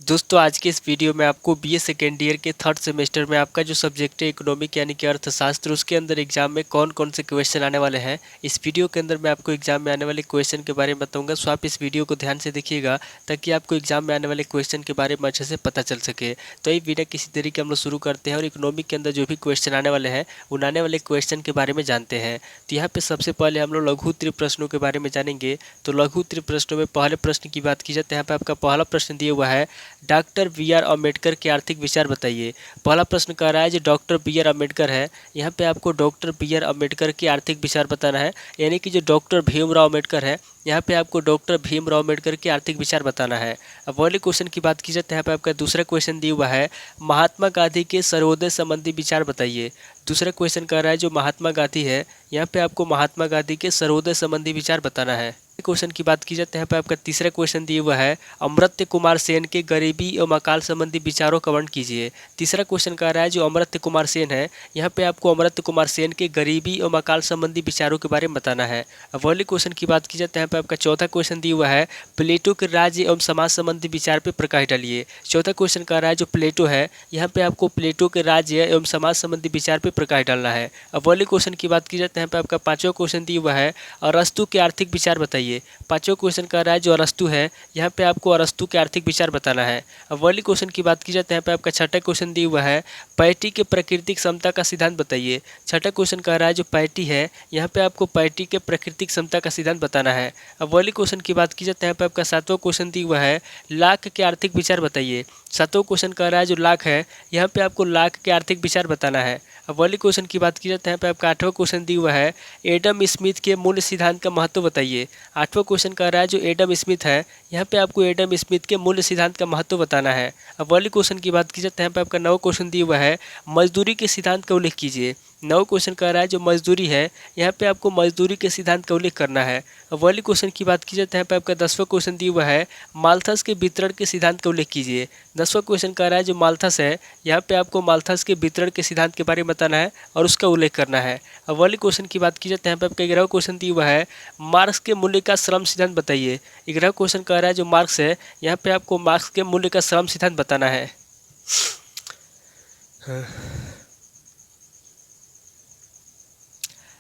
दोस्तों आज के इस वीडियो में आपको बीए सेकेंड ईयर के थर्ड सेमेस्टर में आपका जो सब्जेक्ट है इकोनॉमिक यानी कि अर्थशास्त्र, उसके अंदर एग्जाम में कौन कौन से क्वेश्चन आने वाले हैं, इस वीडियो के अंदर मैं आपको एग्जाम में आने वाले क्वेश्चन के बारे में बताऊंगा। सो आप इस वीडियो को ध्यान से देखिएगा ताकि आपको एग्जाम में आने वाले क्वेश्चन के बारे में अच्छे से पता चल सके। तो ये वीडियो किसी तरीके हम लोग शुरू करते हैं और इकोनॉमिक के अंदर जो भी क्वेश्चन आने वाले हैं उन आने वाले क्वेश्चन के बारे में जानते हैं। तो यहाँ पे सबसे पहले हम लोग लघु उत्तरीय प्रश्नों के बारे में जानेंगे। तो लघु उत्तरीय प्रश्नों में पहले प्रश्न की बात की जाए तो यहाँ पे आपका पहला प्रश्न दिया हुआ है, डॉक्टर बी आर अम्बेडकर के आर्थिक विचार बताइए। पहला प्रश्न कह रहा है जो डॉक्टर बी आर अम्बेडकर है, यहाँ पे आपको डॉक्टर बी आर अम्बेडकर के आर्थिक विचार बताना है। यानी कि जो डॉक्टर भीमराव अम्बेडकर है, यहाँ पे आपको डॉक्टर भीमराव अम्बेडकर के आर्थिक विचार बताना है। अब पहले क्वेश्चन की बात की जाए तो यहाँ पे आपका दूसरा क्वेश्चन दिया हुआ है, महात्मा गांधी के सर्वोदय संबंधी विचार बताइए। दूसरा क्वेश्चन कह रहा है जो महात्मा गांधी है, यहाँ पे आपको महात्मा गांधी के सर्वोदय संबंधी विचार बताना है। क्वेश्चन की बात की जाए तो यहाँ पे आपका तीसरा क्वेश्चन दिया हुआ है, अमर्त्य कुमार सेन के गरीबी एवं अकाल संबंधी विचारों का वर्णन कीजिए। तीसरा क्वेश्चन कह रहा है जो अमर्त्य कुमार सेन है, यहाँ पे आपको अमर्त्य कुमार सेन के गरीबी एवं अकाल संबंधी विचारों के बारे में बताना है। अब अगले क्वेश्चन की बात की जाए तो यहाँ पे आपका चौथा क्वेश्चन दिया हुआ है, प्लेटो के राज्य एवं समाज संबंधी विचार पे प्रकाश डालिए। चौथा क्वेश्चन कह रहा है जो प्लेटो है, यहाँ पे आपको प्लेटो के राज्य एवं समाज संबंधी विचार पे प्रकाश डालना है। अब अगले क्वेश्चन की बात की जाए तो यहाँ पे आपका पांचवा क्वेश्चन दिया हुआ है, अरस्तु के आर्थिक विचार बताइए। पांचवा क्वेश्चन कह रहा है जो अरस्तु है, यहाँ पे आपको अरस्तु के आर्थिक विचार बताना है। अब अगले क्वेश्चन की बात की जाए तो यहाँ पे आपका छठा क्वेश्चन दिया हुआ है, पैटी के प्राकृतिक समता का सिद्धांत बताइए। छठा क्वेश्चन कह रहा है जो पैटी है, यहाँ पे आपको पैटी के प्राकृतिक समता का सिद्धांत बताना है। अब अगले क्वेश्चन की बात की जाए तो यहाँ पे आपका सातवां क्वेश्चन दिया हुआ है, लाख के आर्थिक विचार बताइए। सातवां क्वेश्चन कह रहा है जो लाख है, यहाँ पे आपको लाख के आर्थिक विचार बताना है। अब अगले क्वेश्चन की बात की जाए तो यहाँ पे आपका आठवां क्वेश्चन दिया हुआ है, एडम स्मिथ के मूल्य सिद्धांत का महत्व बताइए। आठवां क्वेश्चन कह रहा है जो एडम स्मिथ है, यहाँ पे आपको एडम स्मिथ के मूल्य सिद्धांत का महत्व बताना है। अब अगले क्वेश्चन की बात की जाए तो यहाँ पे आपका नौ क्वेश्चन दिया हुआ है, मजदूरी के सिद्धांत का उल्लेख कीजिए। नौ क्वेश्चन कह रहा है जो मजदूरी है, यहाँ पे आपको मजदूरी के सिद्धांत का उल्लेख करना है। अब अगले क्वेश्चन की बात की जाए तो यहाँ पे आपका 10वां क्वेश्चन दिया हुआ है, माल्थस के वितरण के सिद्धांत का उल्लेख कीजिए। 10वां क्वेश्चन कह रहा है जो माल्थस है, यहाँ पे आपको माल्थस के वितरण के सिद्धांत के बारे में बताना है और उसका उल्लेख करना है। अब अगले क्वेश्चन की बात की जाए तो यहाँ पे आपका 11वां क्वेश्चन दिया हुआ है, मार्क्स के मूल्य का श्रम सिद्धांत बताइए। 11वां क्वेश्चन कह रहा है जो मार्क्स है, यहाँ पे आपको मार्क्स के मूल्य का श्रम सिद्धांत बताना है।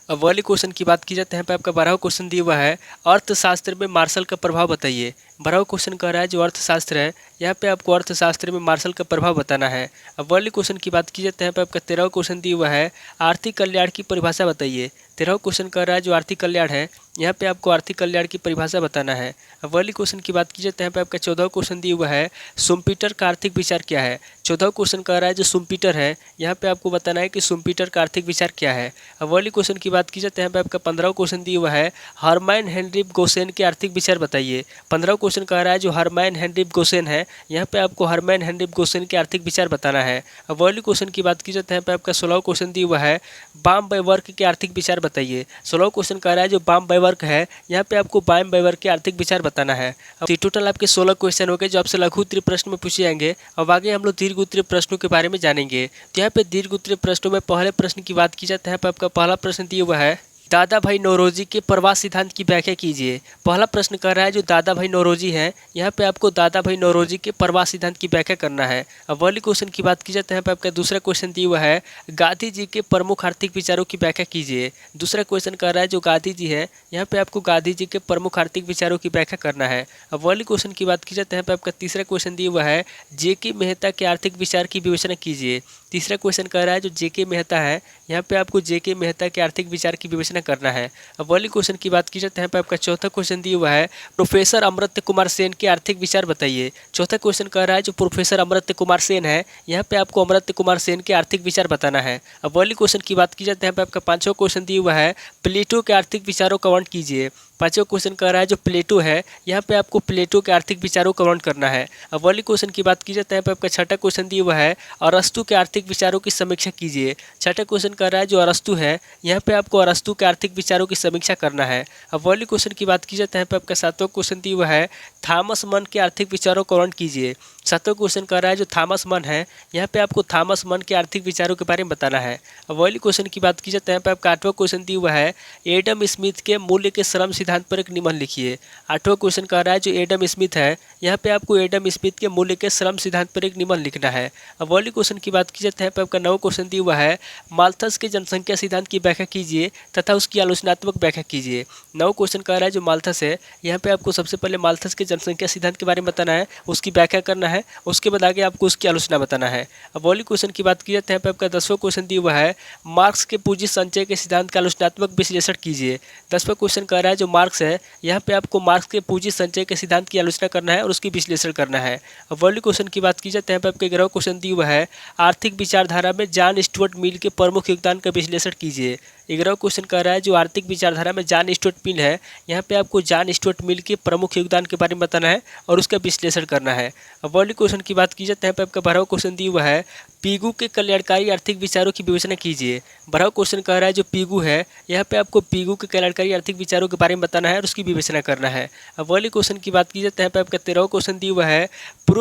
अब अगले क्वेश्चन की बात की जाए तो यहाँ पे आपका 12वां क्वेश्चन दिया हुआ है, अर्थशास्त्र में मार्शल का प्रभाव बताइए। 12वां क्वेश्चन कह रहा है जो अर्थशास्त्र है, यहाँ पे आपको अर्थशास्त्र में मार्शल का प्रभाव बताना है। अब अगले क्वेश्चन की बात की जाए तो यहाँ पे आपका 13वां क्वेश्चन दिया हुआ है, आर्थिक कल्याण की परिभाषा बताइए। 13वां क्वेश्चन कह रहा है जो आर्थिक कल्याण है, यहाँ पे आपको आर्थिक कल्याण की परिभाषा बताना है। अब अगले क्वेश्चन की बात की जाए तो यहाँ पे आपका 14वां क्वेश्चन दिया हुआ है, सुम्पीटर का आर्थिक विचार क्या है। 14वां क्वेश्चन कह रहा है जो सुम्पीटर है, यहाँ पे आपको बताना है कि सुम्पीटर का आर्थिक विचार क्या है। अब अगले क्वेश्चन की बात की जाए तो यहाँ पे आपका 15वां क्वेश्चन दिया हुआ है, हरमैन हेनरी गोसेन के आर्थिक विचार बताइए। 15वां क्वेश्चन कह रहा है जो हरमैन हेनरी गोसेन है, यहाँ पे आपको हरमैन हेनरी गोसेन के आर्थिक विचार बताना है। अब अगले क्वेश्चन की बात की जाए तो यहाँ पे आपका 16वां क्वेश्चन दिया हुआ है, बाम वर्क के आर्थिक विचार बताइए। 16वां क्वेश्चन कह रहा है जो बाम वर्क है, यहाँ पे आपको बाम वर्क के आर्थिक विचार बताना है। अब टोटल आपके 16 क्वेश्चन हो गए जो आपसे लघु उत्तरीय प्रश्न में पूछे जाएंगे। अब आगे हम लोग दीर्घ उत्तरीय प्रश्नों के बारे में जानेंगे। तो यहाँ पे दीर्घ उत्तरीय प्रश्नों में पहले प्रश्न की बात की जाए तो यहाँ पे आपका पहला प्रश्न दिया हुआ है, दादा भाई नौरोजी के प्रवास सिद्धांत की व्याख्या कीजिए। पहला प्रश्न कर रहा है जो दादा भाई नौरोजी हैं, यहाँ पे आपको दादा भाई नौरोजी के प्रवास सिद्धांत की व्याख्या करना है। अब अगले क्वेश्चन की बात की जाए तो यहाँ पे आपका दूसरा क्वेश्चन दिया हुआ है, गांधी जी के प्रमुख आर्थिक विचारों की व्याख्या कीजिए। दूसरा क्वेश्चन कर रहा है जो गांधी जी है, यहाँ पे आपको गांधी जी के प्रमुख आर्थिक विचारों की व्याख्या करना है। अब अगले क्वेश्चन की बात की जाए तो यहाँ पे आपका तीसरा क्वेश्चन दिया हुआ है, जेके मेहता के आर्थिक विचार की विवेचना कीजिए। तीसरा क्वेश्चन कह रहा है जो जेके मेहता है, यहाँ पे आपको जेके मेहता के आर्थिक विचार की विवेचना करना है। अब अगले क्वेश्चन की बात की जाए तो यहाँ पे आपका चौथा क्वेश्चन दिया हुआ है, प्रोफेसर अमर्त्य कुमार सेन के आर्थिक विचार बताइए। चौथा क्वेश्चन कह रहा है जो प्रोफेसर अमर्त्य कुमार सेन है, यहाँ पे आपको अमर्त्य कुमार सेन के आर्थिक विचार बताना है। अब अगले क्वेश्चन की बात की जाए तो यहाँ पे आपका पांचवा क्वेश्चन दिया हुआ है, प्लेटो के आर्थिक विचारों का वर्णन कीजिए। पांचवा क्वेश्चन कह रहा है जो प्लेटो है, यहाँ पे आपको प्लेटो के आर्थिक विचारों का वर्णन करना है। अब अगले क्वेश्चन की बात की जाए तो यहाँ पे आपका छठा क्वेश्चन दिया हुआ है, अरस्तु के आर्थिक विचारों की समीक्षा कीजिए। छठा क्वेश्चन कह रहा है जो अरस्तु है, यहाँ पे आपको अरस्तु के आर्थिक विचारों की समीक्षा करना है। अब अगले क्वेश्चन की बात की जाए तो यहाँ पे आपका सातवां क्वेश्चन दिया हुआ है, थॉमस मन के आर्थिक विचारों का वर्णन कीजिए। 7वां क्वेश्चन कह रहा है जो थॉमस मन है, यहाँ पे आपको थॉमस मन के आर्थिक विचारों के बारे में बताना है। अब अगले क्वेश्चन की बात की जाए तो यहाँ पे आपका 8वां क्वेश्चन दिया हुआ है एडम स्मिथ के मूल्य के श्रम सिद्धांत पर एक निबंध लिखिए। 8वां क्वेश्चन कह रहा है जो एडम स्मिथ है, यहाँ पे आपको एडम स्मिथ के मूल्य के श्रम सिद्धांत पर एक निबंध लिखना है। अब अगले क्वेश्चन की बात की जाए तो यहाँ पे आपका 9वां क्वेश्चन दिया हुआ है माल्थस के जनसंख्या सिद्धांत की व्याख्या कीजिए तथा उसकी आलोचनात्मक व्याख्या कीजिए। 9वां क्वेश्चन कह रहा है जो माल्थस है, यहाँ पे आपको सबसे पहले माल्थस के जनसंख्या सिद्धांत के बारे में बताना है, उसकी व्याख्या करना है, उसके बाद आगे आपको उसकी आलोचना बताना है। अब अगले क्वेश्चन की बात की जाए तो यहाँ पे आपका 10वां क्वेश्चन दिया हुआ है मार्क्स के पूंजी संचय के सिद्धांत का आलोचनात्मक विश्लेषण कीजिए। 10वां क्वेश्चन कह रहा है जो मार्क्स है, यहाँ पे आपको मार्क्स के पूंजी संचय के सिद्धांत की आलोचना करना है और उसकी विश्लेषण करना है। अब अगले क्वेश्चन की बात की जाए तो यहाँ पे आपके 11वां क्वेश्चन दिया हुआ है आर्थिक विचारधारा में जॉन स्टुअर्ट मिल के प्रमुख योगदान का विश्लेषण कीजिए। 11वां क्वेश्चन कह रहा है जो आर्थिक विचारधारा में जॉन स्टुअर्ट मिल है, यहाँ पे आपको जॉन स्टुअर्ट मिल के प्रमुख योगदान के बारे में बताना है और उसका विश्लेषण करना है। अब अगले क्वेश्चन की बात की जाए तो यहाँ पे आपका 12वां क्वेश्चन दिया हुआ है पीगू के कल्याणकारी आर्थिक विचारों की विवेचना कीजिए। 12वां क्वेश्चन कह रहा है जो पीगू है, यहाँ पे आपको पीगू के कल्याणकारी आर्थिक विचारों के बारे में बताना है और उसकी विवेचना करना है। अब अगले क्वेश्चन की बात की जाए तो यहाँ पे आपका 13वां क्वेश्चन दिया हुआ है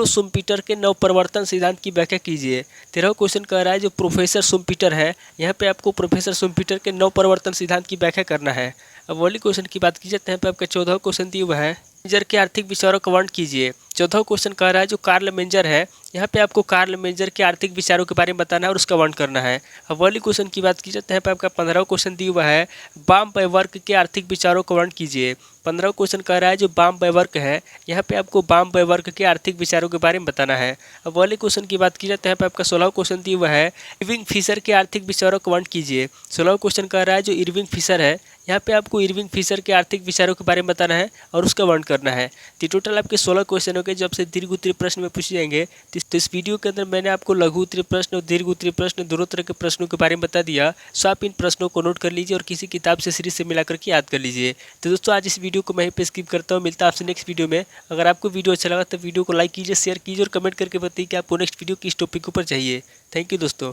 शुम्पीटर के नवप्रवर्तन सिद्धांत की व्याख्या कीजिए। 13वां क्वेश्चन कह रहा है जो प्रोफेसर शुम्पीटर है, यहाँ पे आपको प्रोफेसर शुम्पीटर के नवप्रवर्तन सिद्धांत की व्याख्या करना है। अब अगले क्वेश्चन की बात की जाए तो यहाँ पे आपका 14वां क्वेश्चन दिया हुआ है मेंजर के आर्थिक विचारों का वर्णन कीजिए। 14वां क्वेश्चन कह रहा है जो कार्ल मेंजर है, यहाँ पे आपको कार्ल मेंजर के आर्थिक विचारों के बारे में बताना है और उसका वर्णन करना है। अब अगले क्वेश्चन की बात की जाए तो यहाँ पे आपका 15वां क्वेश्चन दिया हुआ है बाम-वेबर्ग के आर्थिक विचारों का वर्णन कीजिए। 15वां क्वेश्चन कह रहा है जो बाम-वेबर्ग है, यहाँ पे आपको बाम-वेबर्ग के आर्थिक विचारों के बारे में बताना है। अब अगले क्वेश्चन की बात की जाए तो यहाँ पे आपका 16वां क्वेश्चन दिया हुआ है इरविंग फिशर के आर्थिक विचारों का वर्णन कीजिए। 16वां क्वेश्चन कह रहा है जो इरविंग फिशर है, यहाँ पे आपको इरविंग फिशर के आर्थिक विचारों के बारे में बताना है और उसका वर्णन करना है। तो टोटल आपके 16 क्वेश्चन हो गए जो आपसे दीर्घ उत्तरीय प्रश्न में पूछे जाएंगे। तो इस वीडियो के अंदर मैंने आपको लघु उत्तरीय प्रश्न और दीर्घ उत्तरीय प्रश्न दोनों तरह के प्रश्नों के बारे में बता दिया। सो आप इन प्रश्नों को नोट कर लीजिए और किसी किताब से सीरीज से मिलाकर के याद कर लीजिए। तो दोस्तों आज इस वीडियो को मैं यहीं पे स्किप करता हूँ, मिलता है आपसे नेक्स्ट वीडियो में। अगर आपको वीडियो अच्छा लगा तो वीडियो को लाइक कीजिए, शेयर कीजिए और कमेंट करके बताइए कि आपको नेक्स्ट वीडियो किस टॉपिक के ऊपर चाहिए। थैंक यू दोस्तों।